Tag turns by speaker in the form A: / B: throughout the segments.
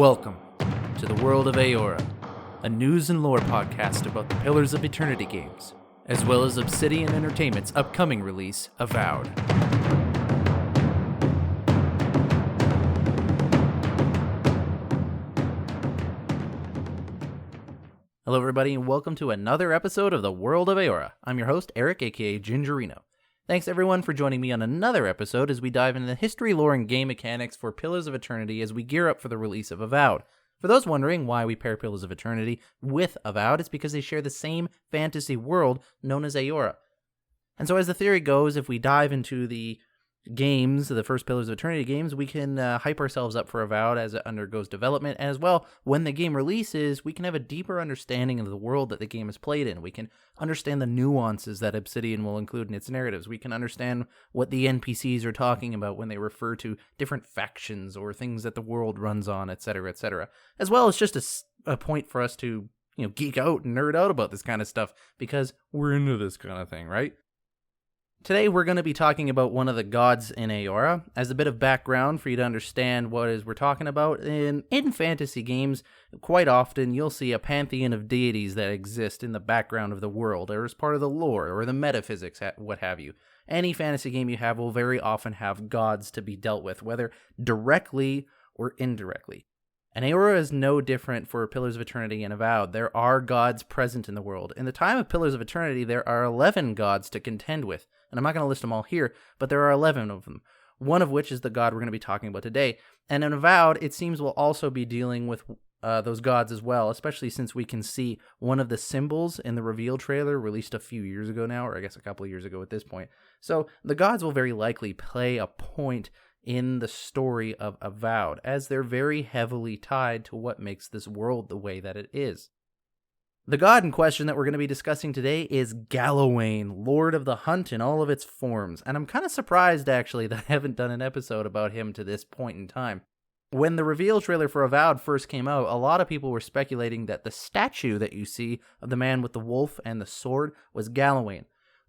A: Welcome to the World of Eora, a news and lore podcast about the Pillars of Eternity games, as well as Obsidian Entertainment's upcoming release, Avowed. Hello everybody, and welcome to another episode of the World of Eora. I'm your host, Eric, aka Gingerino. Thanks everyone for joining me on another episode as we dive into the history, lore, and game mechanics for Pillars of Eternity as we gear up for the release of Avowed. For those wondering why we pair Pillars of Eternity with Avowed, it's because they share the same fantasy world known as Eora. And so as the theory goes, if we dive into the games, the first Pillars of Eternity games, we can hype ourselves up for Avowed as it undergoes development, and as well, when the game releases, we can have a deeper understanding of the world that the game is played in. We can understand the nuances that Obsidian will include in its narratives. We can understand what the NPCs are talking about when they refer to different factions or things that the world runs on, etc., etc. As well as just a point for us to, geek out and nerd out about this kind of stuff, because we're into this kind of thing, right? Today we're going to be talking about one of the gods in Eora. As a bit of background for you to understand what it is we're talking about, in fantasy games, quite often you'll see a pantheon of deities that exist in the background of the world, or as part of the lore, or the metaphysics, what have you. Any fantasy game you have will very often have gods to be dealt with, whether directly or indirectly. And Eora is no different for Pillars of Eternity and Avowed. There are gods present in the world. In the time of Pillars of Eternity, there are 11 gods to contend with. And I'm not going to list them all here, but there are 11 of them. One of which is the god we're going to be talking about today. And in Avowed, it seems we'll also be dealing with those gods as well, especially since we can see one of the symbols in the reveal trailer released a few years ago now, or I guess a couple of years ago at this point. So the gods will very likely play a point in the story of Avowed, as they're very heavily tied to what makes this world the way that it is. The god in question that we're going to be discussing today is Galawain, Lord of the Hunt in all of its forms, and I'm kind of surprised actually that I haven't done an episode about him to this point in time. When the reveal trailer for Avowed first came out, a lot of people were speculating that the statue that you see of the man with the wolf and the sword was Galawain.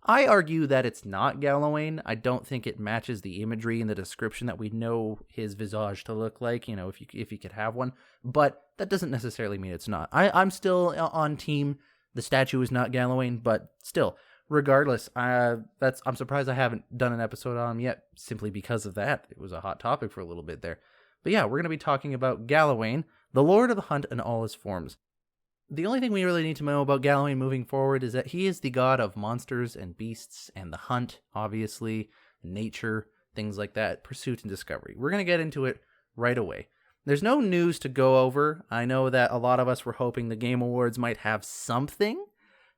A: I argue that it's not Galawain. I don't think it matches the imagery and the description that we know his visage to look like, if he could have one. But that doesn't necessarily mean it's not. I'm still on team the statue is not Galawain, but still, regardless, I'm surprised I haven't done an episode on him yet, simply because of that. It was a hot topic for a little bit there. But yeah, we're going to be talking about Galawain, the Lord of the Hunt in all his forms. The only thing we really need to know about Galawain moving forward is that he is the god of monsters and beasts and the hunt, obviously, nature, things like that, pursuit and discovery. We're going to get into it right away. There's no news to go over. I know that a lot of us were hoping the Game Awards might have something,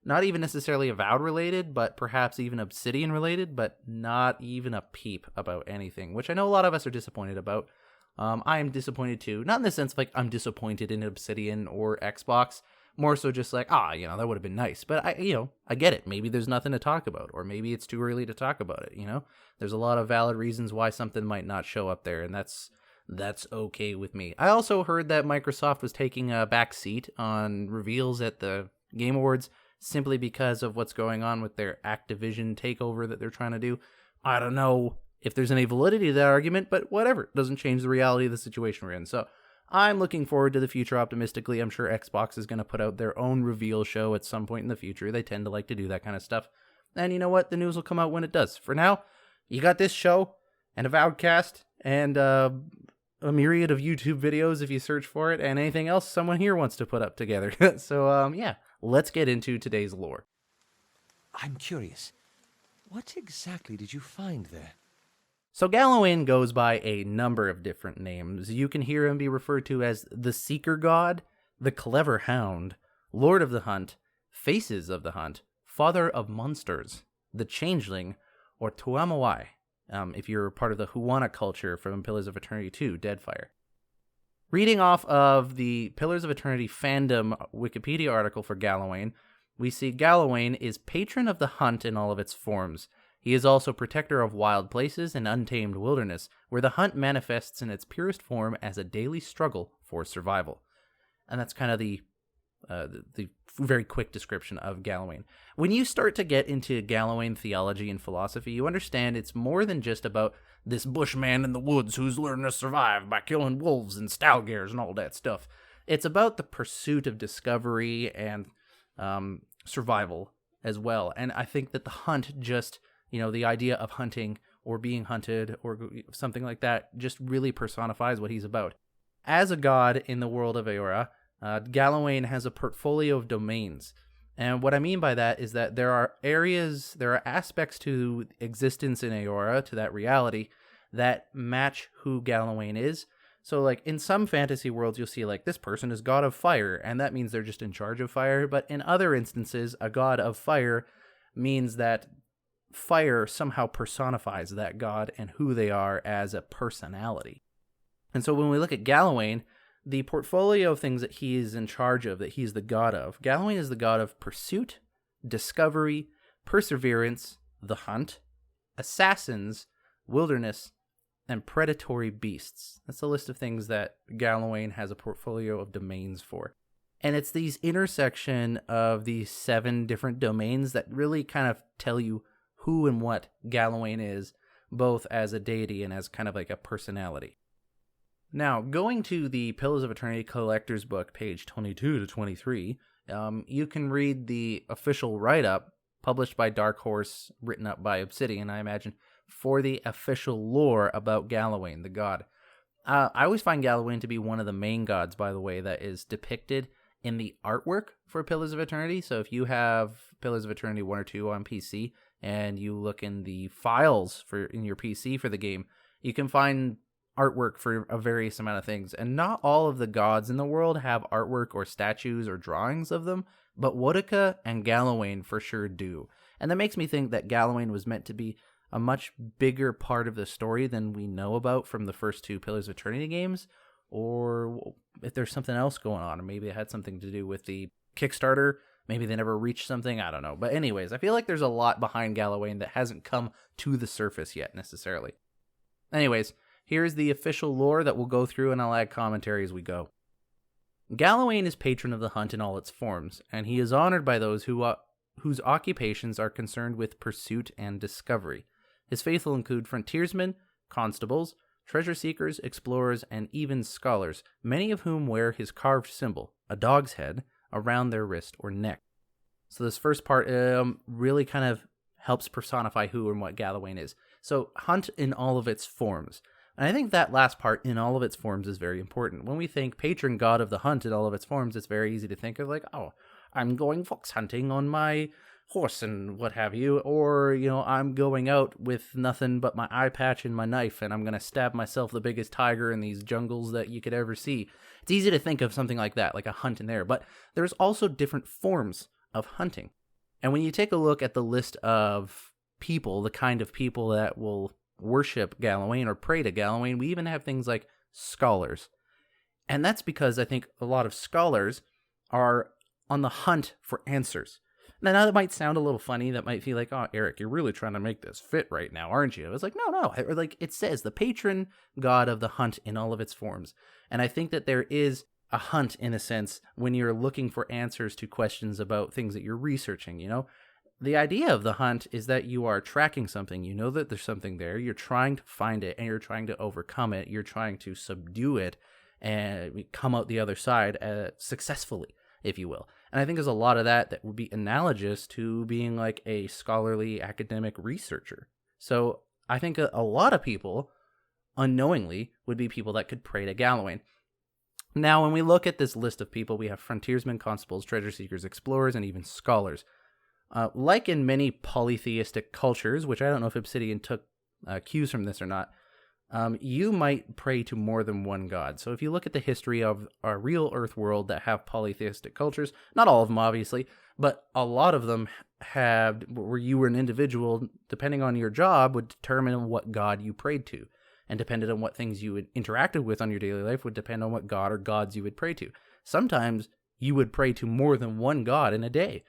A: not even necessarily Avowed related, but perhaps even Obsidian related, but not even a peep about anything, which I know a lot of us are disappointed about. I am disappointed too, not in the sense of like I'm disappointed in Obsidian or Xbox, more so just like, that would have been nice. But I get it. Maybe there's nothing to talk about, or maybe it's too early to talk about it, There's a lot of valid reasons why something might not show up there, and that's okay with me. I also heard that Microsoft was taking a back seat on reveals at the Game Awards simply because of what's going on with their Activision takeover that they're trying to do. I don't know if there's any validity to that argument, but whatever. It doesn't change the reality of the situation we're in. So I'm looking forward to the future optimistically. I'm sure Xbox is going to put out their own reveal show at some point in the future. They tend to like to do that kind of stuff. And you know what? The news will come out when it does. For now, you got this show, and Avowed cast, and a myriad of YouTube videos if you search for it, and anything else someone here wants to put up together. So, let's get into today's lore.
B: I'm curious. What exactly did you find there?
A: So Galawain goes by a number of different names. You can hear him be referred to as the Seeker God, the Clever Hound, Lord of the Hunt, Faces of the Hunt, Father of Monsters, the Changeling, or Tuamawai, if you're part of the Huana culture from Pillars of Eternity 2, Deadfire. Reading off of the Pillars of Eternity fandom Wikipedia article for Galawain, we see Galawain is patron of the hunt in all of its forms. He is also protector of wild places and untamed wilderness, where the hunt manifests in its purest form as a daily struggle for survival. And that's kind of the very quick description of Galawain. When you start to get into Galawain theology and philosophy, you understand it's more than just about this bushman in the woods who's learning to survive by killing wolves and stalgers and all that stuff. It's about the pursuit of discovery and survival as well. And I think that the hunt just, the idea of hunting or being hunted or something like that just really personifies what he's about. As a god in the world of Eora, Galawain has a portfolio of domains. And what I mean by that is that there are aspects to existence in Eora, to that reality, that match who Galawain is. So, like, in some fantasy worlds, you'll see, like, this person is god of fire, and that means they're just in charge of fire. But in other instances, a god of fire means that fire somehow personifies that god and who they are as a personality. And so when we look at Galawain, the portfolio of things that he is in charge of, that he's the god of, Galawain is the god of pursuit, discovery, perseverance, the hunt, assassins, wilderness, and predatory beasts. That's a list of things that Galawain has a portfolio of domains for. And it's these intersection of these 7 different domains that really kind of tell you who and what Galawain is, both as a deity and as kind of like a personality. Now, going to the Pillars of Eternity Collector's Book, page 22 to 23, you can read the official write-up published by Dark Horse, written up by Obsidian, I imagine, for the official lore about Galawain, the god. I always find Galawain to be one of the main gods, by the way, that is depicted in the artwork for Pillars of Eternity. So if you have Pillars of Eternity 1 or 2 on PC, and you look in the files in your PC for the game, you can find artwork for a various amount of things. And not all of the gods in the world have artwork or statues or drawings of them, but Woedica and Galawain for sure do. And that makes me think that Galawain was meant to be a much bigger part of the story than we know about from the first 2 Pillars of Eternity games, or if there's something else going on, or maybe it had something to do with the Kickstarter. Maybe they never reached something, I don't know. But anyways, I feel like there's a lot behind Galawain that hasn't come to the surface yet, necessarily. Anyways, here's the official lore that we'll go through, and I'll add commentary as we go. Galawain is patron of the hunt in all its forms, and he is honored by those whose occupations are concerned with pursuit and discovery. His faithful include frontiersmen, constables, treasure seekers, explorers, and even scholars, many of whom wear his carved symbol, a dog's head, around their wrist or neck. So this first part really kind of helps personify who and what Galawain is. So hunt in all of its forms. And I think that last part, in all of its forms, is very important. When we think patron god of the hunt in all of its forms, it's very easy to think of like, oh, I'm going fox hunting on my horse and what have you, or, I'm going out with nothing but my eye patch and my knife, and I'm going to stab myself the biggest tiger in these jungles that you could ever see. It's easy to think of something like that, like a hunt in there, but there's also different forms of hunting. And when you take a look at the list of people, the kind of people that will worship Galawain or pray to Galawain, we even have things like scholars. And that's because I think a lot of scholars are on the hunt for answers. Now that might sound a little funny. That might feel like, oh, Eric, you're really trying to make this fit right now, aren't you? It's like, no. Like it says, the patron god of the hunt in all of its forms. And I think that there is a hunt, in a sense, when you're looking for answers to questions about things that you're researching, The idea of the hunt is that you are tracking something. You know that there's something there. You're trying to find it, and you're trying to overcome it. You're trying to subdue it and come out the other side successfully, if you will. And I think there's a lot of that would be analogous to being like a scholarly academic researcher. So I think a lot of people, unknowingly, would be people that could pray to Galawain. Now, when we look at this list of people, we have frontiersmen, constables, treasure seekers, explorers, and even scholars. Like in many polytheistic cultures, which I don't know if Obsidian took cues from this or not, you might pray to more than one god. So if you look at the history of our real Earth world that have polytheistic cultures, not all of them obviously, but a lot of them have, where you were an individual, depending on your job, would determine what god you prayed to. And depending on what things you interacted with on your daily life would depend on what god or gods you would pray to. Sometimes you would pray to more than one god in a day.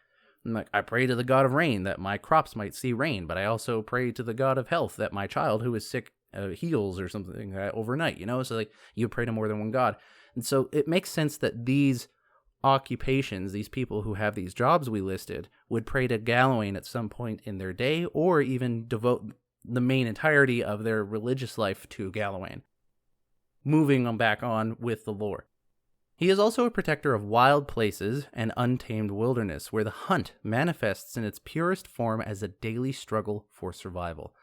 A: Like, I pray to the god of rain that my crops might see rain, but I also pray to the god of health that my child who is sick heals or something overnight, So like you pray to more than one god. And so it makes sense that these occupations, these people who have these jobs we listed, would pray to Galawain at some point in their day, or even devote the main entirety of their religious life to Galawain. Moving on back on with the lore. He is also a protector of wild places and untamed wilderness, where the hunt manifests in its purest form as a daily struggle for survival.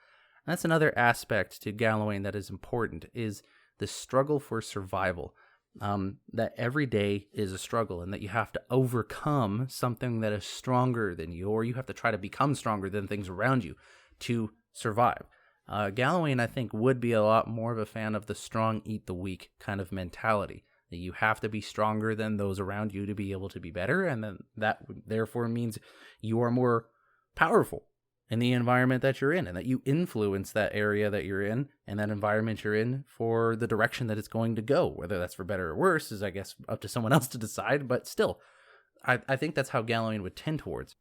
A: And that's another aspect to Galawain that is important, is the struggle for survival. That every day is a struggle, and that you have to overcome something that is stronger than you, or you have to try to become stronger than things around you to survive. Galawain, I think, would be a lot more of a fan of the strong eat the weak kind of mentality. That you have to be stronger than those around you to be able to be better, and then that therefore means you are more powerful in the environment that you're in, and that you influence that area that you're in and that environment you're in for the direction that it's going to go. Whether that's for better or worse is, I guess, up to someone else to decide, but still, I think that's how Galawain would tend towards.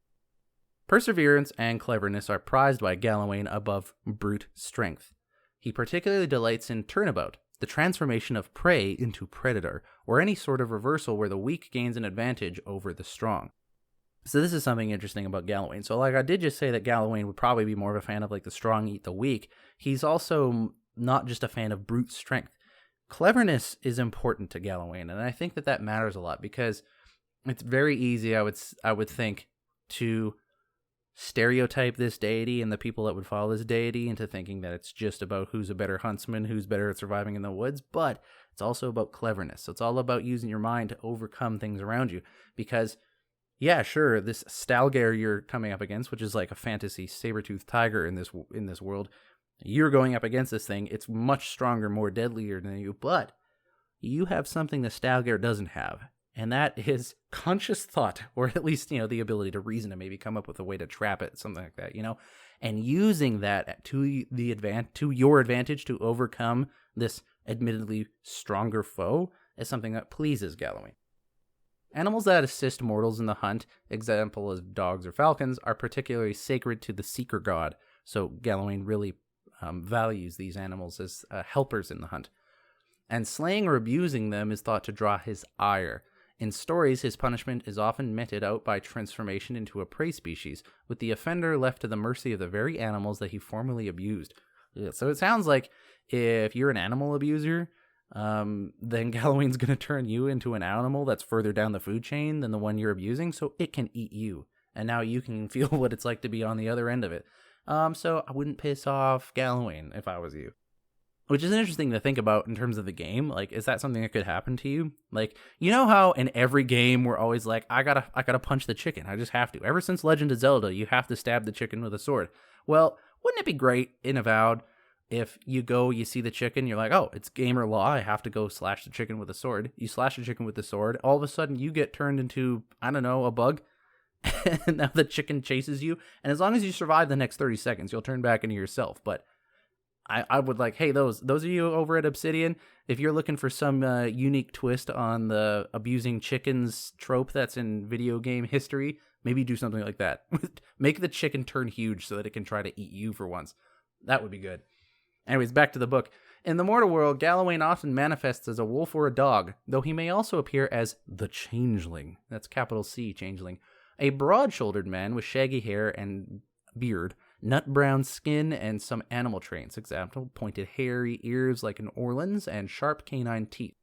A: Perseverance and cleverness are prized by Galawain above brute strength. He particularly delights in turnabout, the transformation of prey into predator, or any sort of reversal where the weak gains an advantage over the strong. So this is something interesting about Galawain. So like I did just say that Galawain would probably be more of a fan of like the strong eat the weak. He's also not just a fan of brute strength. Cleverness is important to Galawain, and I think that matters a lot because it's very easy, I would think, to stereotype this deity and the people that would follow this deity into thinking that it's just about who's a better huntsman, who's better at surviving in the woods, but it's also about cleverness. So it's all about using your mind to overcome things around you, because yeah, sure, this Stalgar you're coming up against, which is like a fantasy saber-toothed tiger in this world, you're going up against this thing. It's much stronger, more deadlier than you, but you have something the Stalgar doesn't have, and that is conscious thought, or at least, the ability to reason and maybe come up with a way to trap it, something like that, and using that to your advantage to overcome this admittedly stronger foe is something that pleases Galawain. Animals that assist mortals in the hunt, example as dogs or falcons, are particularly sacred to the seeker god, so Galawain really values these animals as helpers in the hunt. And slaying or abusing them is thought to draw his ire. In stories, his punishment is often meted out by transformation into a prey species, with the offender left to the mercy of the very animals that he formerly abused. So it sounds like if you're an animal abuser, then Galawain's going to turn you into an animal that's further down the food chain than the one you're abusing, so it can eat you. And now you can feel what it's like to be on the other end of it. So I wouldn't piss off Galawain if I was you. Which is interesting to think about in terms of the game. Like, is that something that could happen to you? Like, you know how in every game we're always like, I gotta punch the chicken. I just have to. Ever since Legend of Zelda, you have to stab the chicken with a sword. Well, wouldn't it be great in Avowed if you see the chicken, you're like, oh, it's gamer law, I have to go slash the chicken with a sword. You slash the chicken with the sword, all of a sudden you get turned into, I don't know, a bug, and now the chicken chases you, and as long as you survive the next 30 seconds, you'll turn back into yourself. But I would like, hey, those of you over at Obsidian, if you're looking for some unique twist on the abusing chickens trope that's in video game history, maybe do something like that. Make the chicken turn huge so that it can try to eat you for once. That would be good. Anyways, back to the book. In the mortal world, Galawain often manifests as a wolf or a dog, though he may also appear as the Changeling. That's capital C, Changeling. A broad-shouldered man with shaggy hair and beard, nut-brown skin, and some animal traits. Example, pointed hairy ears like an Orlan's, and sharp canine teeth.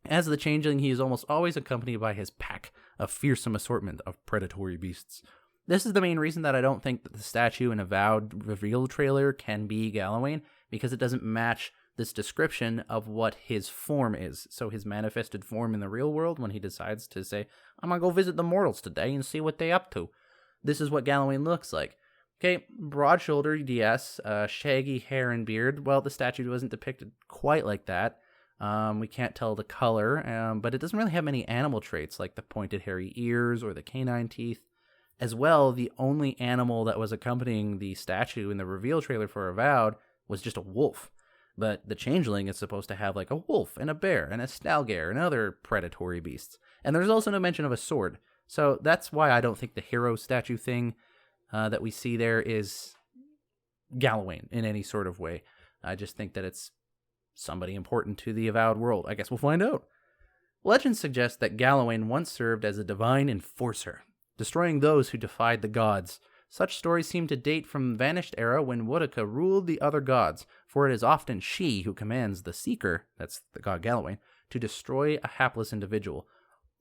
A: As the Changeling, he is almost always accompanied by his pack, a fearsome assortment of predatory beasts. This is the main reason that I don't think that the statue in Avowed reveal trailer can be Galawain, because it doesn't match this description of what his form is. So his manifested form in the real world, when he decides to say, I'm gonna go visit the mortals today and see what they up to. This is what Galawain looks like. Okay, broad-shouldered, yes, shaggy hair and beard. Well, the statue wasn't depicted quite like that. We can't tell the color, but it doesn't really have many animal traits like the pointed hairy ears or the canine teeth. As well, the only animal that was accompanying the statue in the reveal trailer for Avowed was just a wolf. But the Changeling is supposed to have like a wolf and a bear and a Stalgar and other predatory beasts. And there's also no mention of a sword. So that's why I don't think the hero statue thing that we see there is Galawain in any sort of way. I just think that it's somebody important to the Avowed world. I guess we'll find out. Legends suggest that Galawain once served as a divine enforcer, destroying those who defied the gods. Such stories seem to date from the vanished era when Woodica ruled the other gods, for it is often she who commands the Seeker, that's the god Galawain, to destroy a hapless individual,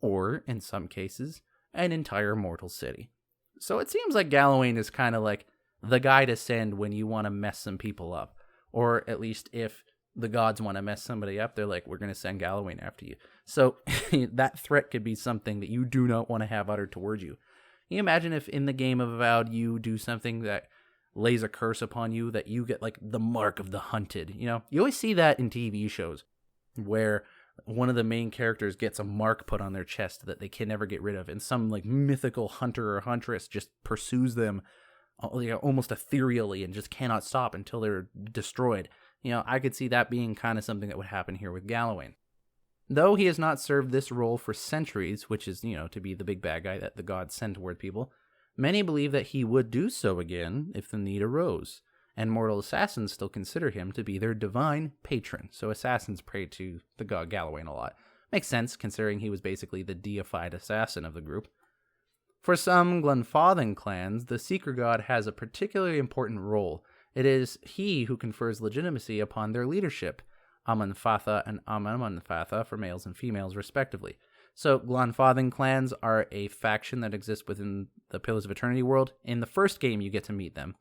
A: or, in some cases, an entire mortal city. So it seems like Galawain is kind of like the guy to send when you want to mess some people up, or at least if the gods want to mess somebody up, they're like, we're going to send Galawain after you. So that threat could be something that you do not want to have uttered towards you. Can you imagine if in the game of Avowed you do something that lays a curse upon you, that you get like the mark of the hunted? You know, you always see that in TV shows where one of the main characters gets a mark put on their chest that they can never get rid of, and some like mythical hunter or huntress just pursues them, you know, almost ethereally, and just cannot stop until they're destroyed. You know, I could see that being kind of something that would happen here with Galawain. Though he has not served this role for centuries, which is, you know, to be the big bad guy that the gods send toward people, many believe that he would do so again if the need arose, and mortal assassins still consider him to be their divine patron. So assassins pray to the god Galawain a lot. Makes sense, considering he was basically the deified assassin of the group. For some Glenfathan clans, the Seeker God has a particularly important role. It is he who confers legitimacy upon their leadership, Amanfatha and Amamanfatha for males and females, respectively. So, Glenfathan clans are a faction that exists within the Pillars of Eternity world. In the first game, you get to meet them.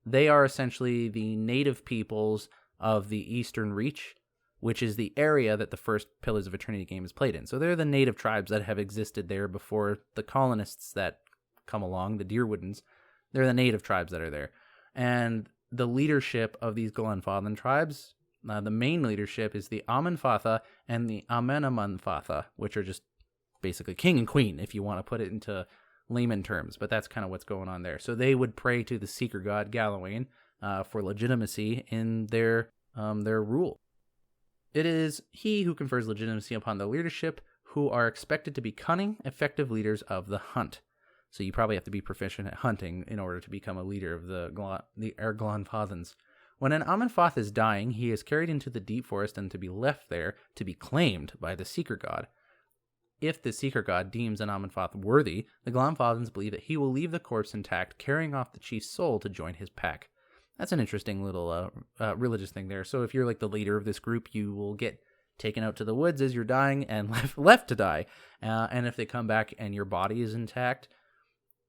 A: They are essentially the native peoples of the Eastern Reach, which is the area that the first Pillars of Eternity game is played in. So they're the native tribes that have existed there before the colonists that come along, the Deerwoodens. They're the native tribes that are there. And the leadership of these Glenfathan tribes, the main leadership is the Amanfatha and the Amenamanfatha, which are just basically king and queen, if you want to put it into layman terms. But that's kind of what's going on there. So they would pray to the Seeker God Galawain for legitimacy in their rule. It is he who confers legitimacy upon the leadership, who are expected to be cunning, effective leaders of the hunt. So you probably have to be proficient at hunting in order to become a leader of the Glenfathans. When an Amanfath is dying, he is carried into the deep forest and to be left there to be claimed by the Seeker God. If the Seeker God deems an Amanfath worthy, the Glenfathans believe that he will leave the corpse intact, carrying off the chief's soul to join his pack. That's an interesting little religious thing there. So if you're like the leader of this group, you will get taken out to the woods as you're dying and left to die. And if they come back and your body is intact,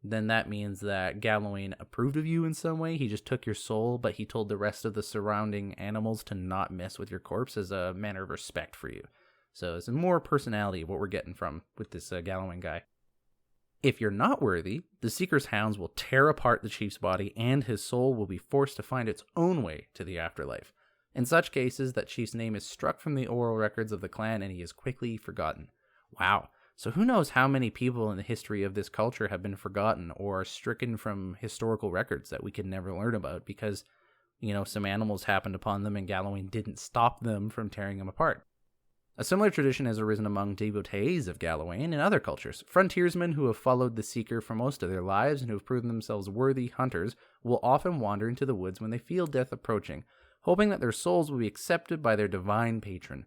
A: then that means that Galawain approved of you in some way. He just took your soul, but he told the rest of the surrounding animals to not mess with your corpse as a manner of respect for you. So it's more personality of what we're getting from with this Galawain guy. If you're not worthy, the Seeker's hounds will tear apart the chief's body, and his soul will be forced to find its own way to the afterlife. In such cases, that chief's name is struck from the oral records of the clan, and he is quickly forgotten. Wow. So who knows how many people in the history of this culture have been forgotten or stricken from historical records that we could never learn about because, you know, some animals happened upon them and Galawain didn't stop them from tearing them apart. A similar tradition has arisen among devotees of Galawain in other cultures. Frontiersmen who have followed the Seeker for most of their lives and who have proven themselves worthy hunters will often wander into the woods when they feel death approaching, hoping that their souls will be accepted by their divine patron.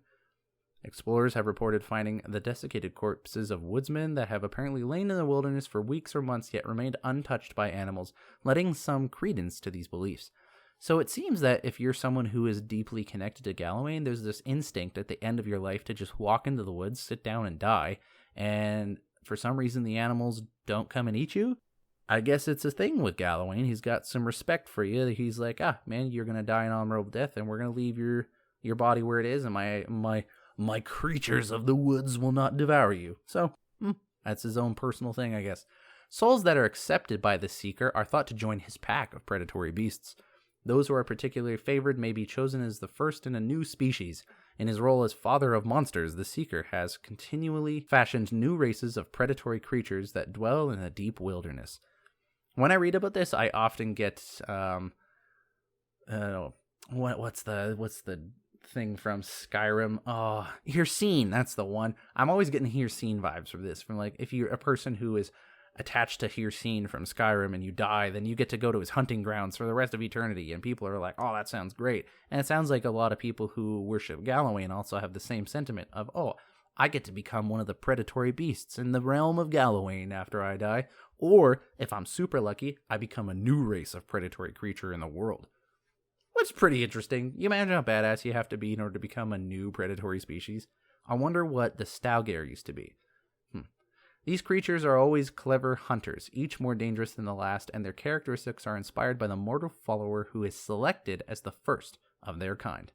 A: Explorers have reported finding the desiccated corpses of woodsmen that have apparently lain in the wilderness for weeks or months yet remained untouched by animals, letting some credence to these beliefs. So it seems that if you're someone who is deeply connected to Galawain, there's this instinct at the end of your life to just walk into the woods, sit down and die, and for some reason the animals don't come and eat you. I guess it's a thing with Galawain. He's got some respect for you. He's like, man, you're going to die an honorable death, and we're going to leave your body where it is, and my creatures of the woods will not devour you. So, that's his own personal thing, I guess. Souls that are accepted by the Seeker are thought to join his pack of predatory beasts. Those who are particularly favored may be chosen as the first in a new species. In his role as father of monsters, the Seeker has continually fashioned new races of predatory creatures that dwell in a deep wilderness. When I read about this, I often get, what's the thing from Skyrim? Oh, Hircine, that's the one. I'm always getting Hircine vibes from this. From like, if you're a person who is attached to Hircine from Skyrim and you die, then you get to go to his hunting grounds for the rest of eternity, and people are like, oh, that sounds great. And it sounds like a lot of people who worship Galawain also have the same sentiment of, oh, I get to become one of the predatory beasts in the realm of Galawain after I die. Or, if I'm super lucky, I become a new race of predatory creature in the world. Which is pretty interesting. You imagine how badass you have to be in order to become a new predatory species? I wonder what the Stalgare used to be. These creatures are always clever hunters, each more dangerous than the last, and their characteristics are inspired by the mortal follower who is selected as the first of their kind.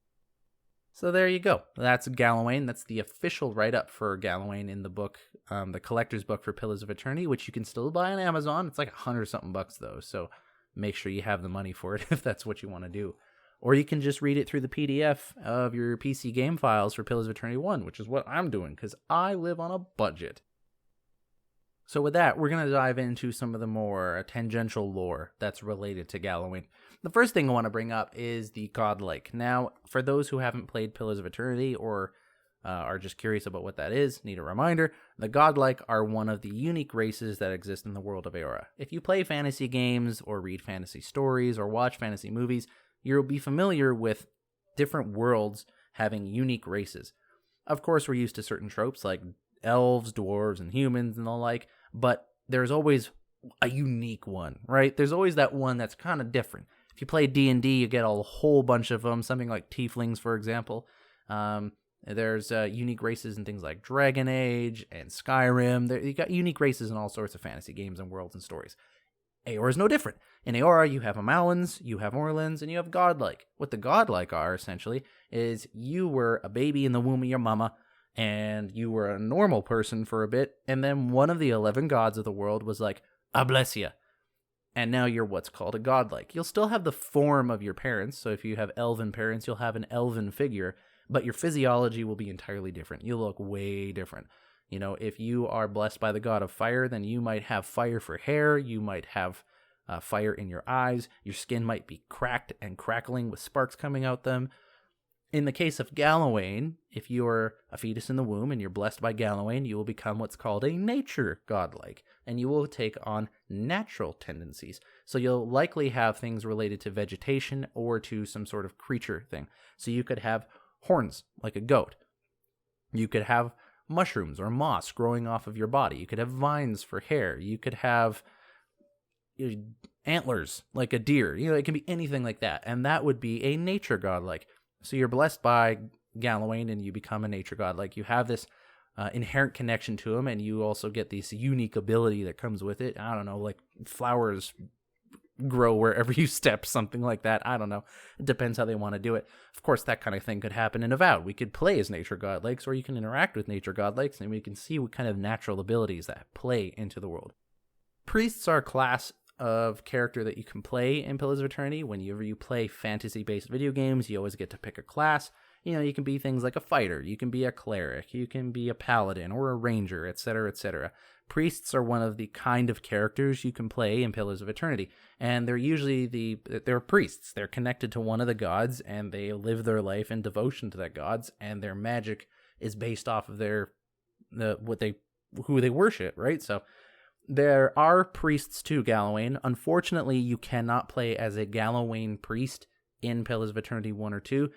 A: So there you go. That's Galawain. That's the official write-up for Galawain in the book, the collector's book for Pillars of Eternity, which you can still buy on Amazon. It's like $100-something though, so make sure you have the money for it if that's what you want to do. Or you can just read it through the PDF of your PC game files for Pillars of Eternity 1, which is what I'm doing, because I live on a budget. So with that, we're going to dive into some of the more tangential lore that's related to Galawain. The first thing I want to bring up is the godlike. Now, for those who haven't played Pillars of Eternity or are just curious about what that is, need a reminder, the godlike are one of the unique races that exist in the world of Eora. If you play fantasy games or read fantasy stories or watch fantasy movies, you'll be familiar with different worlds having unique races. Of course, we're used to certain tropes like elves, dwarves, and humans and the like, but there's always a unique one, right? There's always that one that's kind of different. If you play D&D, you get a whole bunch of them, something like tieflings, for example. There's unique races in things like Dragon Age and Skyrim. You got unique races in all sorts of fantasy games and worlds and stories. Eora is no different. In Eora, you have Amallans, you have Orlans, and you have godlike. What the godlike are, essentially, is you were a baby in the womb of your mama, and you were a normal person for a bit, and then one of the 11 gods of the world was like, I bless ya. And now you're what's called a godlike. You'll still have the form of your parents, so if you have elven parents, you'll have an elven figure, but your physiology will be entirely different. You'll look way different. You know, if you are blessed by the god of fire, then you might have fire for hair, you might have fire in your eyes, your skin might be cracked and crackling with sparks coming out them. In the case of Galawain, if you're a fetus in the womb and you're blessed by Galawain, you will become what's called a nature godlike, and you will take on natural tendencies. So you'll likely have things related to vegetation or to some sort of creature thing. So you could have horns, like a goat. You could have mushrooms or moss growing off of your body. You could have vines for hair. You could have antlers, like a deer. You know, it can be anything like that, and that would be a nature godlike. So you're blessed by Galawain and you become a nature god. Like you have this inherent connection to him, and you also get this unique ability that comes with it. I don't know, like flowers grow wherever you step, something like that. I don't know. It depends how they want to do it. Of course, that kind of thing could happen in Avowed. We could play as nature godlikes, or you can interact with nature godlikes, and we can see what kind of natural abilities that play into the world. Priests are a class of character that you can play in Pillars of Eternity. Whenever you play fantasy-based video games, you always get to pick a class. You know, you can be things like a fighter, you can be a cleric, you can be a paladin or a ranger, etc., etc. Priests are one of the kind of characters you can play in Pillars of Eternity, and they're usually they're priests. They're connected to one of the gods, and they live their life in devotion to that gods, and their magic is based off of who they worship, right? So there are priests to Galawain. Unfortunately, you cannot play as a Galawain priest in Pillars of Eternity 1 or 2,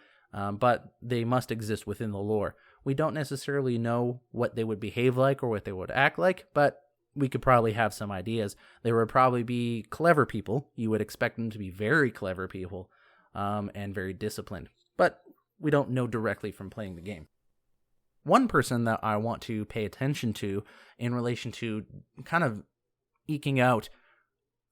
A: but they must exist within the lore. We don't necessarily know what they would behave like or what they would act like, but we could probably have some ideas. They would probably be clever people. You would expect them to be very clever people and very disciplined, but we don't know directly from playing the game. One person that I want to pay attention to in relation to kind of eking out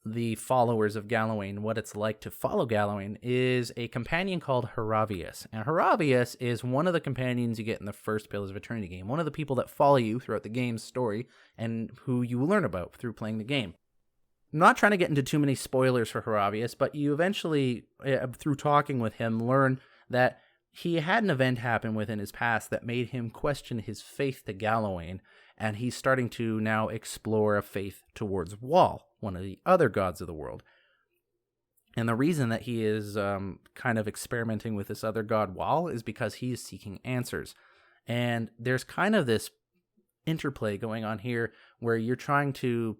A: the followers of Galawain, what it's like to follow Galawain, is a companion called Haravius. And Haravius is one of the companions you get in the first Pillars of Eternity game, one of the people that follow you throughout the game's story and who you learn about through playing the game. I'm not trying to get into too many spoilers for Haravius, but you eventually, through talking with him, learn that he had an event happen within his past that made him question his faith to Galawain, and he's starting to now explore a faith towards Wall, one of the other gods of the world. And the reason that he is kind of experimenting with this other god Wall is because he is seeking answers. And there's kind of this interplay going on here where you're trying to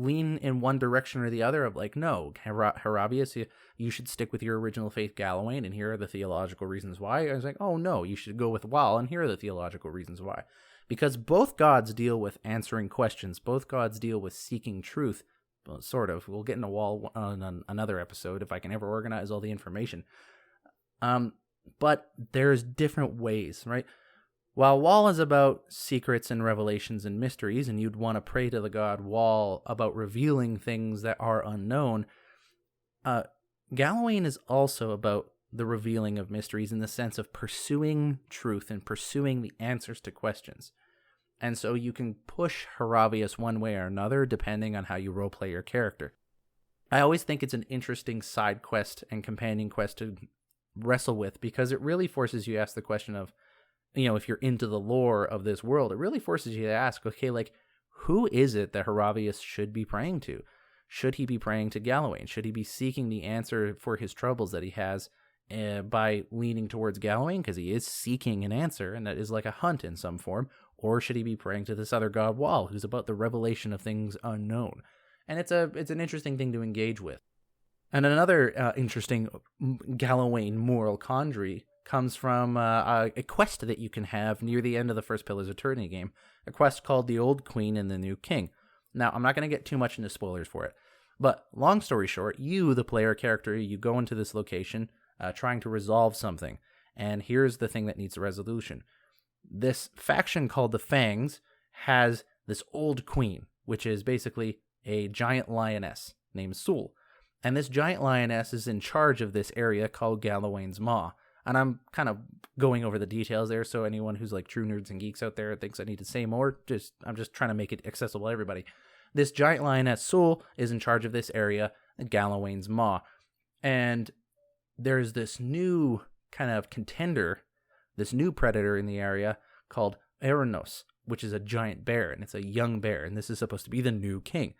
A: lean in one direction or the other of like, no, Haravius, you should stick with your original faith, Galawain, and here are the theological reasons why. I was like, oh no, you should go with Wal, and here are the theological reasons why. Because both gods deal with answering questions. Both gods deal with seeking truth. Well, sort of. We'll get into Wal on another episode if I can ever organize all the information. But there's different ways, right? While Wal is about secrets and revelations and mysteries, and you'd want to pray to the god Wal about revealing things that are unknown, Galawain is also about the revealing of mysteries in the sense of pursuing truth and pursuing the answers to questions. And so you can push Haravius one way or another depending on how you roleplay your character. I always think it's an interesting side quest and companion quest to wrestle with because it really forces you to ask the question of, if you're into the lore of this world, it really forces you to ask, okay, like, who is it that Haravius should be praying to? Should he be praying to Galawain? Should he be seeking the answer for his troubles that he has by leaning towards Galawain because he is seeking an answer, and that is like a hunt in some form? Or should he be praying to this other god Wal, who's about the revelation of things unknown? And it's an interesting thing to engage with. And another interesting Galawain moral quandary comes from a quest that you can have near the end of the first Pillars of Eternity game, a quest called The Old Queen and the New King. Now, I'm not going to get too much into spoilers for it, but long story short, you, the player character, you go into this location trying to resolve something, and here's the thing that needs a resolution. This faction called the Fangs has this old queen, which is basically a giant lioness named Sul, and this giant lioness is in charge of this area called Galawain's Maw. And I'm kind of going over the details there, so anyone who's like true nerds and geeks out there thinks I need to say more, I'm just trying to make it accessible to everybody. This giant lioness Sul is in charge of this area, Galawain's Maw. And there's this new kind of contender, this new predator in the area called Eranos, which is a giant bear, and it's a young bear, and this is supposed to be the new king.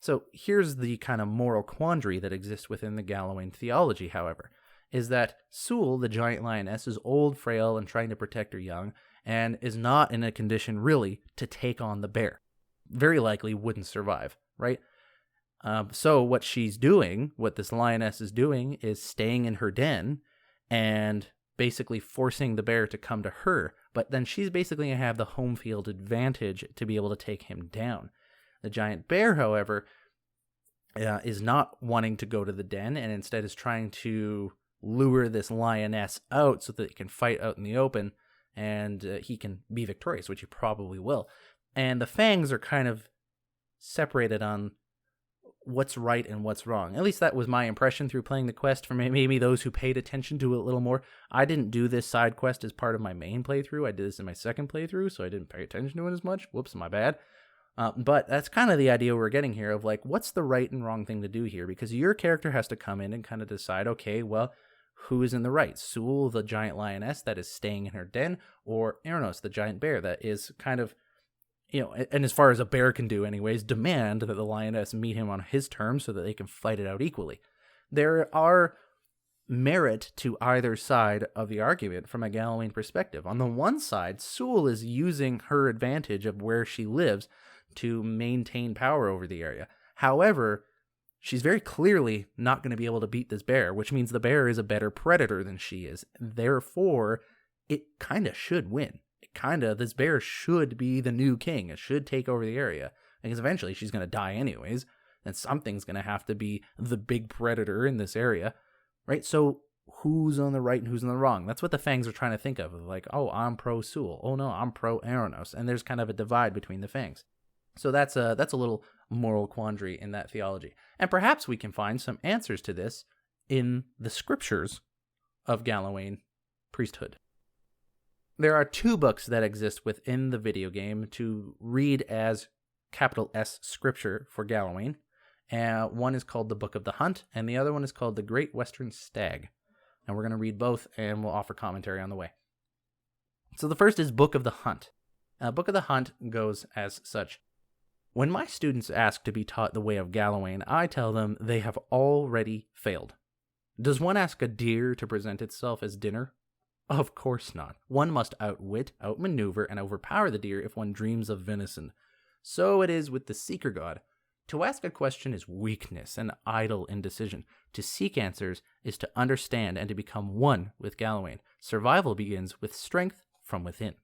A: So here's the kind of moral quandary that exists within the Galawain theology, however, is that Sul, the giant lioness, is old, frail, and trying to protect her young, and is not in a condition, really, to take on the bear. Very likely wouldn't survive, right? So what this lioness is doing, is staying in her den, and basically forcing the bear to come to her, but then she's basically going to have the home field advantage to be able to take him down. The giant bear, however, is not wanting to go to the den, and instead is trying to lure this lioness out so that they can fight out in the open and he can be victorious, which he probably will. And the Fangs are kind of separated on what's right and what's wrong. At least that was my impression through playing the quest for maybe those who paid attention to it a little more. I didn't do this side quest as part of my main playthrough. I did this in my second playthrough, so I didn't pay attention to it as much. Whoops, my bad. But that's kind of the idea we're getting here of like, what's the right and wrong thing to do here? Because your character has to come in and kind of decide, okay, well, who is in the right? Sul, the giant lioness that is staying in her den, or Eranos, the giant bear that is kind of, and as far as a bear can do anyways, demand that the lioness meet him on his terms so that they can fight it out equally. There are merit to either side of the argument from a Galawain perspective. On the one side, Sul is using her advantage of where she lives to maintain power over the area. However, she's very clearly not going to be able to beat this bear, which means the bear is a better predator than she is. Therefore, it kind of should win. This bear should be the new king. It should take over the area. Because eventually she's going to die anyways, and something's going to have to be the big predator in this area, right? So who's on the right and who's on the wrong? That's what the Fangs are trying to think of. Like, oh, I'm pro Sul. Oh no, I'm pro Eranos. And there's kind of a divide between the Fangs. So that's a little moral quandary in that theology. And perhaps we can find some answers to this in the scriptures of Galawain priesthood. There are 2 books that exist within the video game to read as capital S scripture for Galawain. One is called the Book of the Hunt, and the other one is called the Great Western Stag. And we're going to read both, and we'll offer commentary on the way. So the first is Book of the Hunt. Book of the Hunt goes as such. When my students ask to be taught the way of Galawain, I tell them they have already failed. Does one ask a deer to present itself as dinner? Of course not. One must outwit, outmaneuver, and overpower the deer if one dreams of venison. So it is with the Seeker God. To ask a question is weakness and idle indecision. To seek answers is to understand and to become one with Galawain. Survival begins with strength from within.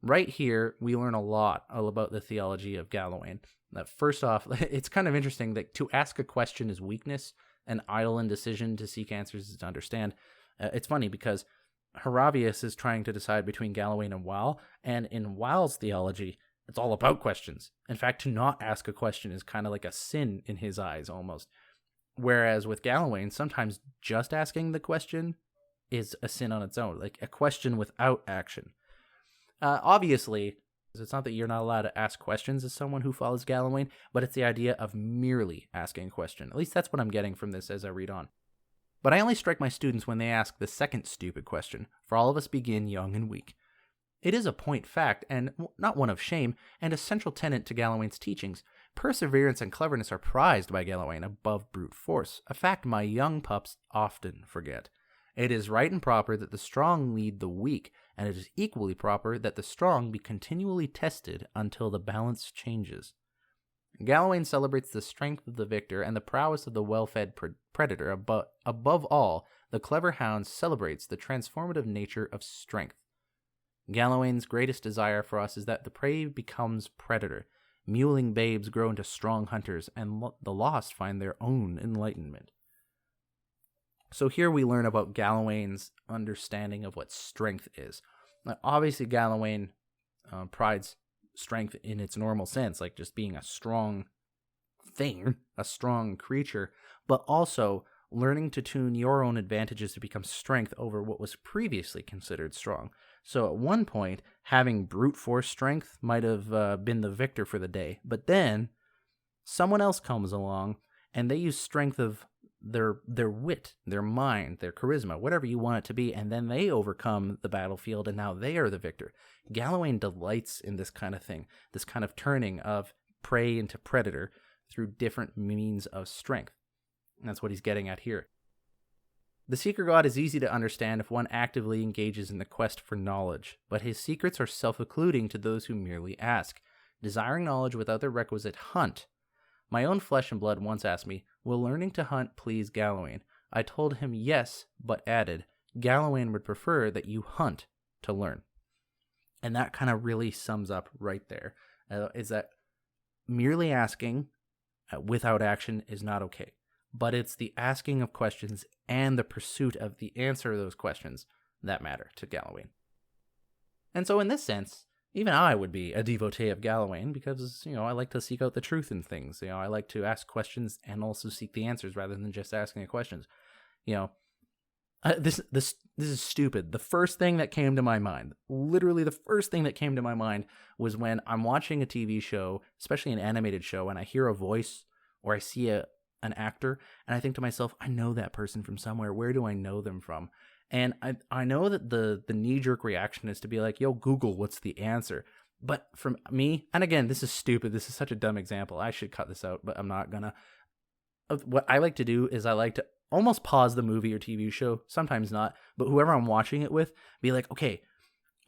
A: Right here, we learn a lot all about the theology of Galawain. First off, it's kind of interesting that to ask a question is weakness, and idle indecision to seek answers is to understand. It's funny because Haravius is trying to decide between Galawain and Wal, and in Wal's theology, it's all about questions. In fact, to not ask a question is kind of like a sin in his eyes, almost. Whereas with Galawain, sometimes just asking the question is a sin on its own, like a question without action. Obviously, it's not that you're not allowed to ask questions as someone who follows Galawain, but it's the idea of merely asking a question. At least that's what I'm getting from this as I read on. But I only strike my students when they ask the second stupid question, for all of us begin young and weak. It is a point fact, and not one of shame, and a central tenet to Galawain's teachings. Perseverance and cleverness are prized by Galawain above brute force, a fact my young pups often forget. It is right and proper that the strong lead the weak, and it is equally proper that the strong be continually tested until the balance changes. Galawain celebrates the strength of the victor and the prowess of the well-fed predator. Above all, the clever hound celebrates the transformative nature of strength. Galawain's greatest desire for us is that the prey becomes predator. Mewling babes grow into strong hunters, and the lost find their own enlightenment. So here we learn about Galawain's understanding of what strength is. Now, obviously, Galawain prides strength in its normal sense, like just being a strong thing, a strong creature, but also learning to tune your own advantages to become strength over what was previously considered strong. So at one point, having brute force strength might have been the victor for the day, but then someone else comes along and they use strength of their wit, their mind, their charisma, whatever you want it to be, and then they overcome the battlefield, and now they are the victor. Galawain delights in this kind of thing, this kind of turning of prey into predator through different means of strength. And that's what he's getting at here. The Seeker God is easy to understand if one actively engages in the quest for knowledge, but his secrets are self-occluding to those who merely ask, desiring knowledge without the requisite hunt. My own flesh and blood once asked me, will learning to hunt please Galawain? I told him yes, but added, Galawain would prefer that you hunt to learn. And that kind of really sums up right there, is that merely asking without action is not okay. But it's the asking of questions and the pursuit of the answer to those questions that matter to Galawain. And so in this sense, even I would be a devotee of Galawain because, I like to seek out the truth in things. I like to ask questions and also seek the answers rather than just asking the questions. This is stupid. The first thing that came to my mind, literally the first thing that came to my mind was when I'm watching a TV show, especially an animated show, and I hear a voice or I see an actor, and I think to myself, I know that person from somewhere. Where do I know them from? And I know that the knee-jerk reaction is to be like, yo, Google, what's the answer? But from me, and again, this is stupid. This is such a dumb example. I should cut this out, but I'm not gonna. What I like to do is I like to almost pause the movie or TV show, sometimes not, but whoever I'm watching it with, be like, okay,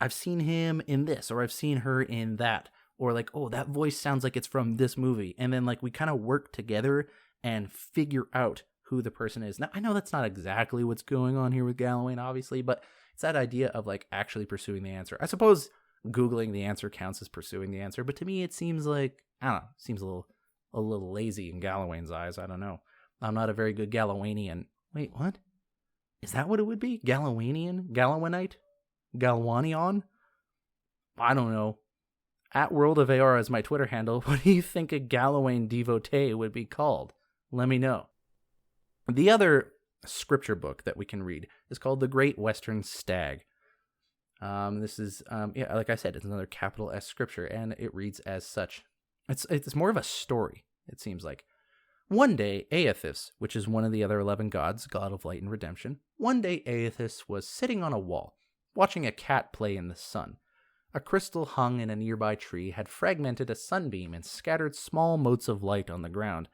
A: I've seen him in this, or I've seen her in that, or like, oh, that voice sounds like it's from this movie. And then like we kind of work together and figure out who the person is. Now, I know that's not exactly what's going on here with Galawain, obviously, but it's that idea of like actually pursuing the answer. I suppose Googling the answer counts as pursuing the answer, but to me it seems like, I don't know, seems a little lazy in Galawain's eyes. I don't know. I'm not a very good Galawain-ian. Wait, what? Is that what it would be? Galawain-ian? Galawainite? Galawain-ian? I don't know. At World of Eora is my Twitter handle. What do you think a Galawain devotee would be called? Let me know. The other scripture book that we can read is called The Great Western Stag. This is, like I said, it's another capital S scripture, and it reads as such. It's more of a story, it seems like. One day, Aethys, which is one of the other 11 gods, god of light and redemption, one day Aethys was sitting on a wall, watching a cat play in the sun. A crystal hung in a nearby tree had fragmented a sunbeam and scattered small motes of light on the ground.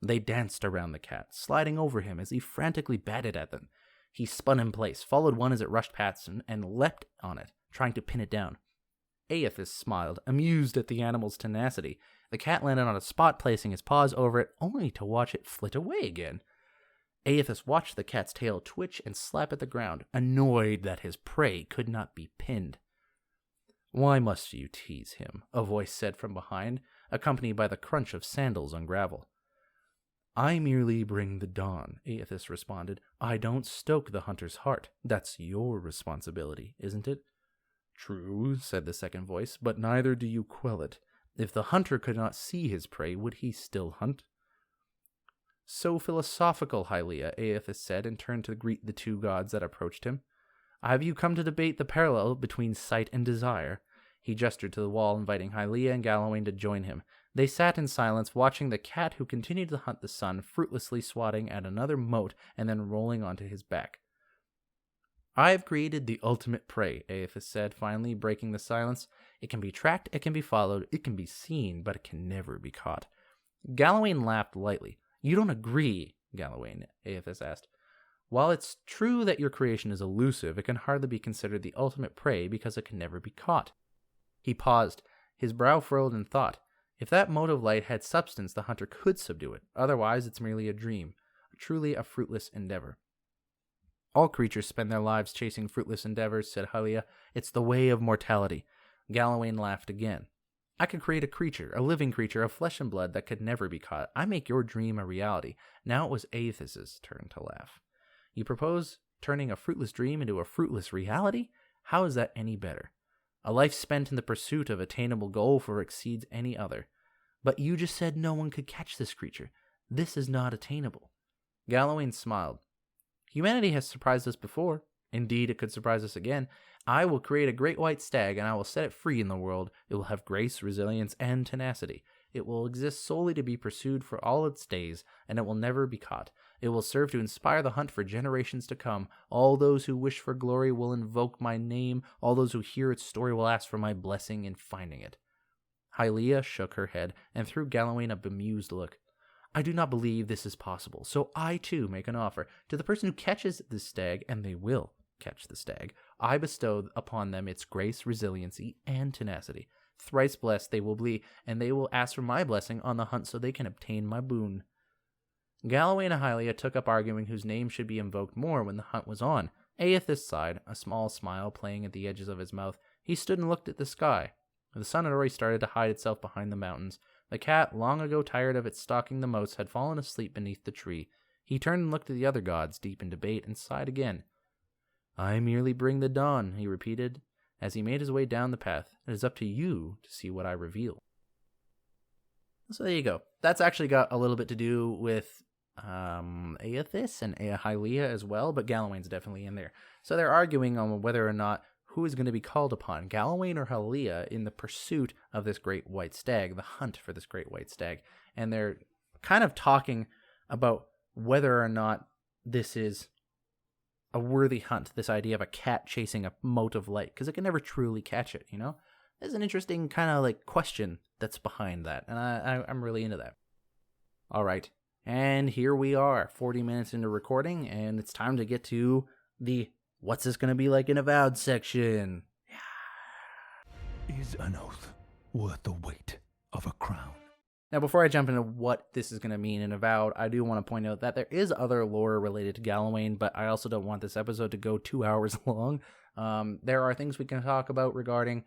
A: They danced around the cat, sliding over him as he frantically batted at them. He spun in place, followed one as it rushed past him, and leapt on it, trying to pin it down. Aethys smiled, amused at the animal's tenacity. The cat landed on a spot, placing his paws over it, only to watch it flit away again. Aethys watched the cat's tail twitch and slap at the ground, annoyed that his prey could not be pinned. "Why must you tease him?" a voice said from behind, accompanied by the crunch of sandals on gravel. "I merely bring the dawn," Aethys responded. "I don't stoke the hunter's heart. That's your responsibility, isn't it?" "True," said the second voice, "but neither do you quell it. If the hunter could not see his prey, would he still hunt?" "So philosophical, Hylia," Aethys said, and turned to greet the two gods that approached him. "Have you come to debate the parallel between sight and desire?" He gestured to the wall, inviting Hylia and Galawain to join him. They sat in silence, watching the cat who continued to hunt the sun, fruitlessly swatting at another mote and then rolling onto his back. "I have created the ultimate prey," Aethys said, finally breaking the silence. "It can be tracked, it can be followed, it can be seen, but it can never be caught." Galawain laughed lightly. "You don't agree, Galawain?" Aethys asked. "While it's true that your creation is elusive, it can hardly be considered the ultimate prey because it can never be caught." He paused, his brow furrowed in thought. If that mote of light had substance, the hunter could subdue it. Otherwise, it's merely a dream, truly a fruitless endeavor. "All creatures spend their lives chasing fruitless endeavors," said Hylia. "It's the way of mortality." Galawain laughed again. "I could create a creature, a living creature of flesh and blood that could never be caught. I make your dream a reality." Now it was Aethys' turn to laugh. "You propose turning a fruitless dream into a fruitless reality? How is that any better? A life spent in the pursuit of attainable goal far exceeds any other. But you just said no one could catch this creature. This is not attainable." Galawain smiled. "Humanity has surprised us before. Indeed, it could surprise us again. I will create a great white stag, and I will set it free in the world. It will have grace, resilience, and tenacity. It will exist solely to be pursued for all its days, and it will never be caught. It will serve to inspire the hunt for generations to come. All those who wish for glory will invoke my name. All those who hear its story will ask for my blessing in finding it." Hylia shook her head and threw Galawain a bemused look. "I do not believe this is possible, so I too make an offer. To the person who catches this stag, and they will catch the stag, I bestow upon them its grace, resiliency, and tenacity. Thrice blessed they will be, and they will ask for my blessing on the hunt so they can obtain my boon." Galawain and Hylia took up arguing whose name should be invoked more when the hunt was on. Aethys sighed, a small smile playing at the edges of his mouth. He stood and looked at the sky. The sun had already started to hide itself behind the mountains. The cat, long ago tired of its stalking the motes, had fallen asleep beneath the tree. He turned and looked at the other gods, deep in debate, and sighed again. "I merely bring the dawn," he repeated, as he made his way down the path. "It is up to you to see what I reveal." So there you go. That's actually got a little bit to do with Aethys and Hylia as well, but Galawain's definitely in there. So they're arguing on whether or not who is going to be called upon, Galawain or Hylia, in the pursuit of this great white stag, the hunt for this great white stag. And they're kind of talking about whether or not this is a worthy hunt, this idea of a cat chasing a mote of light, because it can never truly catch it, you know? There's an interesting kind of like question that's behind that, and I'm really into that. All right, and here we are, 40 minutes into recording, and it's time to get to the "What's this going to be like in Avowed" section.
B: Is an oath worth the weight of a crown?
A: Now, before I jump into what this is going to mean in Avowed, I do want to point out that there is other lore related to Galawain, but I also don't want this episode to go 2 hours long. There are things we can talk about regarding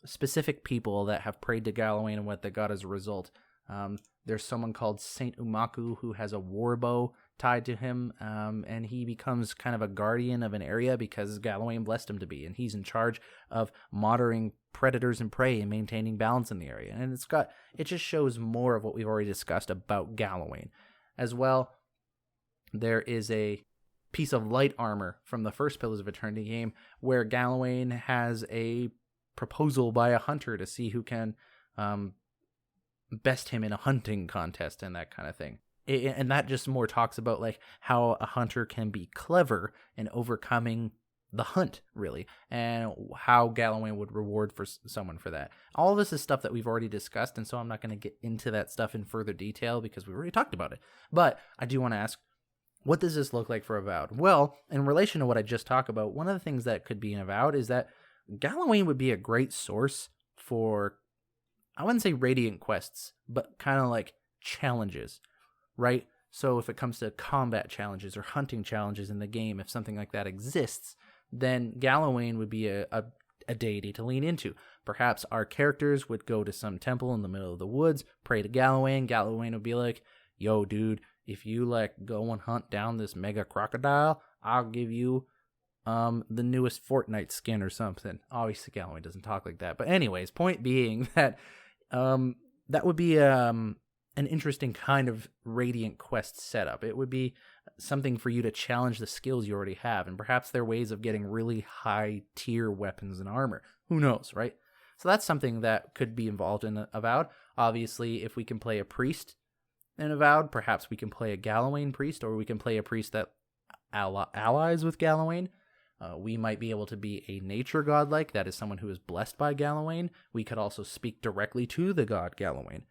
A: specific people that have prayed to Galawain and what they got as a result. There's someone called Saint Umaku who has a war bow tied to him, and he becomes kind of a guardian of an area because Galawain blessed him to be, and he's in charge of monitoring predators and prey and maintaining balance in the area. And it just shows more of what we've already discussed about Galawain. As well, there is a piece of light armor from the first Pillars of Eternity game where Galawain has a proposal by a hunter to see who can best him in a hunting contest and that kind of thing. And that just more talks about like how a hunter can be clever in overcoming the hunt, really, and how Galawain would reward for someone for that. All of this is stuff that we've already discussed, and so I'm not going to get into that stuff in further detail because we've already talked about it. But I do want to ask, what does this look like for Avowed? Well, in relation to what I just talked about, one of the things that could be in Avowed is that Galawain would be a great source for I wouldn't say radiant quests, but kind of like challenges, right? So if it comes to combat challenges or hunting challenges in the game, if something like that exists, then Galawain would be a deity to lean into. Perhaps our characters would go to some temple in the middle of the woods, pray to Galawain. Galawain would be like, yo, dude, if you like go and hunt down this mega crocodile, I'll give you the newest Fortnite skin or something. Obviously, Galawain doesn't talk like that. But anyways, point being that that would be an interesting kind of Radiant quest setup. It would be something for you to challenge the skills you already have, and perhaps there are ways of getting really high tier weapons and armor. Who knows, right? So that's something that could be involved in Avowed. Obviously, if we can play a priest in Avowed, perhaps we can play a Galawain priest, or we can play a priest that allies with Galawain. We might be able to be a nature godlike, that is someone who is blessed by Galawain. We could also speak directly to the god Galawain.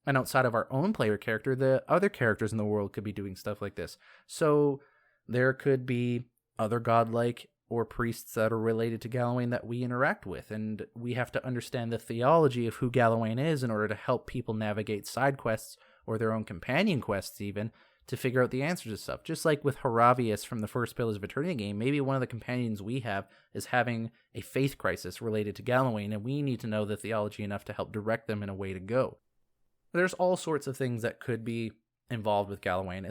A: And outside of our own player character, the other characters in the world could be doing stuff like this. So there could be other godlike or priests that are related to Galawain that we interact with. And we have to understand the theology of who Galawain is in order to help people navigate side quests or their own companion quests even, to figure out the answers to stuff. Just like with Horavius from the first Pillars of Eternity game, maybe one of the companions we have is having a faith crisis related to Galawain, and we need to know the theology enough to help direct them in a way to go. There's all sorts of things that could be involved with Galawain.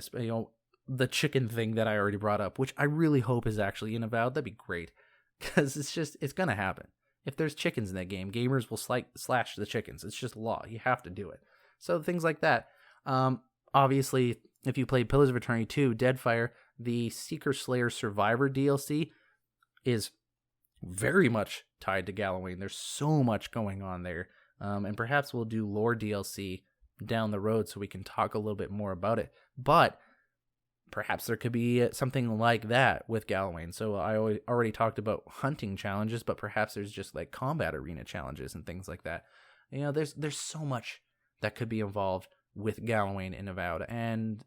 A: The chicken thing that I already brought up, which I really hope is actually in Avowed. That'd be great, because it's going to happen. If there's chickens in that game, gamers will slash the chickens. It's just law. You have to do it. So things like that. Obviously, if you played Pillars of Eternity 2, Deadfire, the Seeker Slayer Survivor DLC is very much tied to Galawain. There's so much going on there. And perhaps we'll do lore DLC down the road so we can talk a little bit more about it. But perhaps there could be something like that with Galawain. So I already talked about hunting challenges, but perhaps there's just like combat arena challenges and things like that. There's so much that could be involved with Galawain in Avowed, and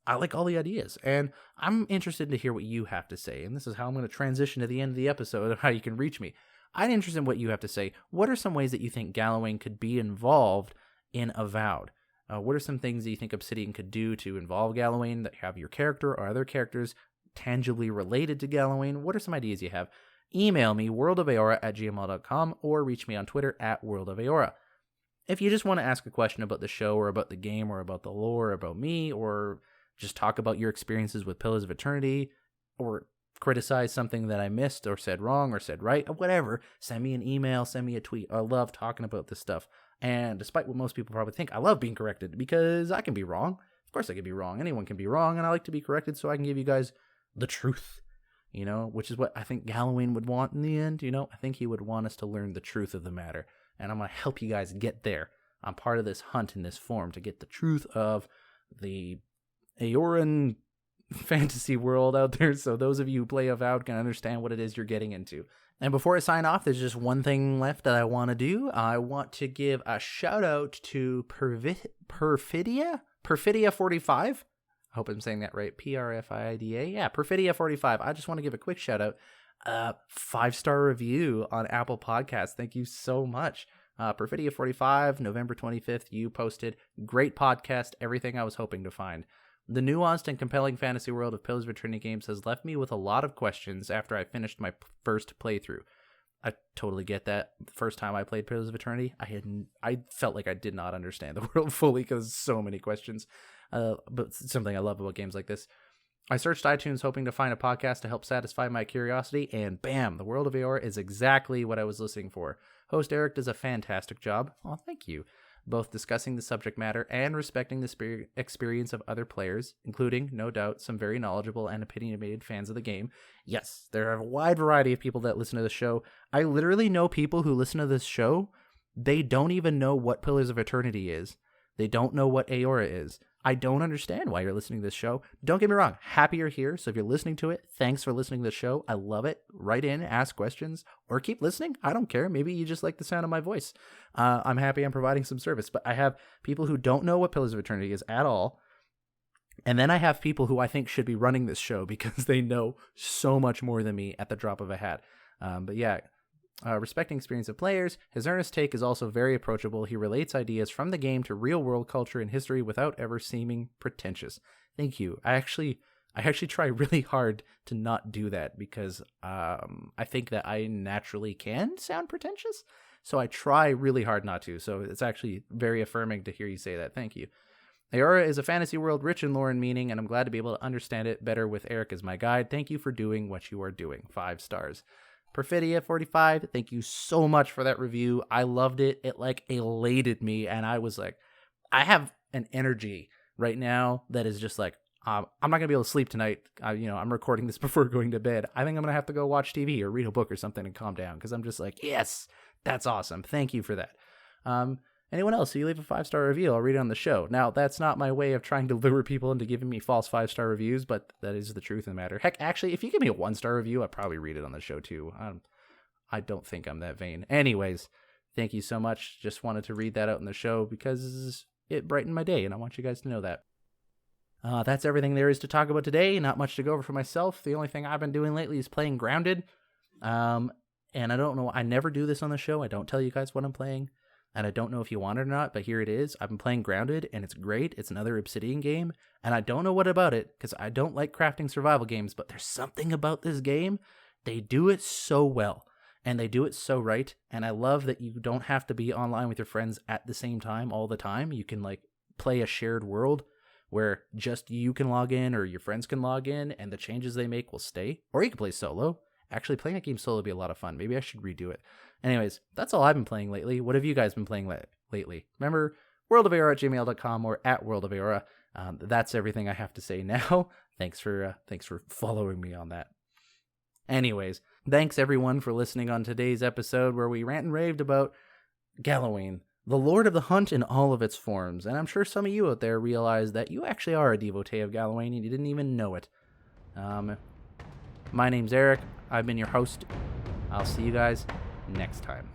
A: I like all the ideas, and I'm interested to hear what you have to say. And this is how I'm going to transition to the end of the episode of how you can reach me. I'm interested in what you have to say. What are some ways that you think Galawain could be involved in Avowed? What are some things that you think Obsidian could do to involve Galawain that have your character or other characters tangibly related to Galawain? What are some ideas you have? Email me, worldofeora@gmail.com, or reach me on Twitter @worldofeora. If you just want to ask a question about the show or about the game or about the lore or about me, or just talk about your experiences with Pillars of Eternity, or criticize something that I missed or said wrong or said right, or whatever, send me an email, send me a tweet. I love talking about this stuff. And despite what most people probably think, I love being corrected because I can be wrong. Of course I can be wrong. Anyone can be wrong, and I like to be corrected so I can give you guys the truth, which is what I think Galawain would want in the end. I think he would want us to learn the truth of the matter. And I'm going to help you guys get there. I'm part of this hunt in this form to get the truth of the Eoran fantasy world out there, so those of you who play Avowed can understand what it is you're getting into. And before I sign off, there's just one thing left that I want to do. I want to give a shout out to Perfidia45. I hope I'm saying that right. Prfida. Yeah, Perfidia45. I just want to give a quick shout out. 5-star review on Apple Podcasts. Thank you so much. Perfidia45, November 25th, you posted, great podcast, everything I was hoping to find. The nuanced and compelling fantasy world of Pillars of Eternity games has left me with a lot of questions after I finished my first playthrough. I totally get that. The first time I played Pillars of Eternity, I felt like I did not understand the world fully because so many questions. But something I love about games like this. I searched iTunes hoping to find a podcast to help satisfy my curiosity, and bam, the World of Eora is exactly what I was listening for. Host Eric does a fantastic job. Oh, thank you. Both discussing the subject matter and respecting the experience of other players, including, no doubt, some very knowledgeable and opinionated fans of the game. Yes, there are a wide variety of people that listen to the show. I literally know people who listen to this show, they don't even know what Pillars of Eternity is. They don't know what Eora is. I don't understand why you're listening to this show. Don't get me wrong, happy you're here. So if you're listening to it, thanks for listening to the show. I love it. Write in, ask questions, or keep listening. I don't care. Maybe you just like the sound of my voice. I'm happy I'm providing some service. But I have people who don't know what Pillars of Eternity is at all. And then I have people who I think should be running this show because they know so much more than me at the drop of a hat. But yeah, Respecting experience of players, his earnest take is also very approachable. He relates ideas from the game to real-world culture and history without ever seeming pretentious. Thank you. I actually try really hard to not do that because I think that I naturally can sound pretentious. So I try really hard not to. So it's actually very affirming to hear you say that. Thank you. Eora is a fantasy world rich in lore and meaning, and I'm glad to be able to understand it better with Eric as my guide. Thank you for doing what you are doing. 5 stars. Perfidia45, thank you so much for that review. I loved it. It like elated me, and I was like, I have an energy right now that is just like, I'm not gonna be able to sleep tonight. I'm recording this before going to bed. I think I'm gonna have to go watch TV or read a book or something and calm down because I'm just like, yes, that's awesome. Thank you for that. Anyone else? So you leave a 5-star review, I'll read it on the show. Now, that's not my way of trying to lure people into giving me false 5-star reviews, but that is the truth of the matter. Heck, actually, if you give me a 1-star review, I'll probably read it on the show too. I don't think I'm that vain. Anyways, thank you so much. Just wanted to read that out in the show because it brightened my day, and I want you guys to know that. That's everything there is to talk about today. Not much to go over for myself. The only thing I've been doing lately is playing Grounded. And I don't know, I never do this on the show. I don't tell you guys what I'm playing. And I don't know if you want it or not, but here it is. I've been playing Grounded, and it's great. It's another Obsidian game, and I don't know what about it, because I don't like crafting survival games, but there's something about this game. They do it so well, and they do it so right, and I love that you don't have to be online with your friends at the same time all the time. You can, like, play a shared world where just you can log in or your friends can log in, and the changes they make will stay. Or you can play solo. Actually, playing a game solo would be a lot of fun. Maybe I should redo it. Anyways, that's all I've been playing lately. What have you guys been playing lately? Remember, worldofeora@gmail.com or at worldofeora. That's everything I have to say now. Thanks for following me on that. Anyways, thanks everyone for listening on today's episode where we rant and raved about Galawain, the Lord of the Hunt in all of its forms. And I'm sure some of you out there realize that you actually are a devotee of Galawain and you didn't even know it. My name's Eric. I've been your host. I'll see you guys next time.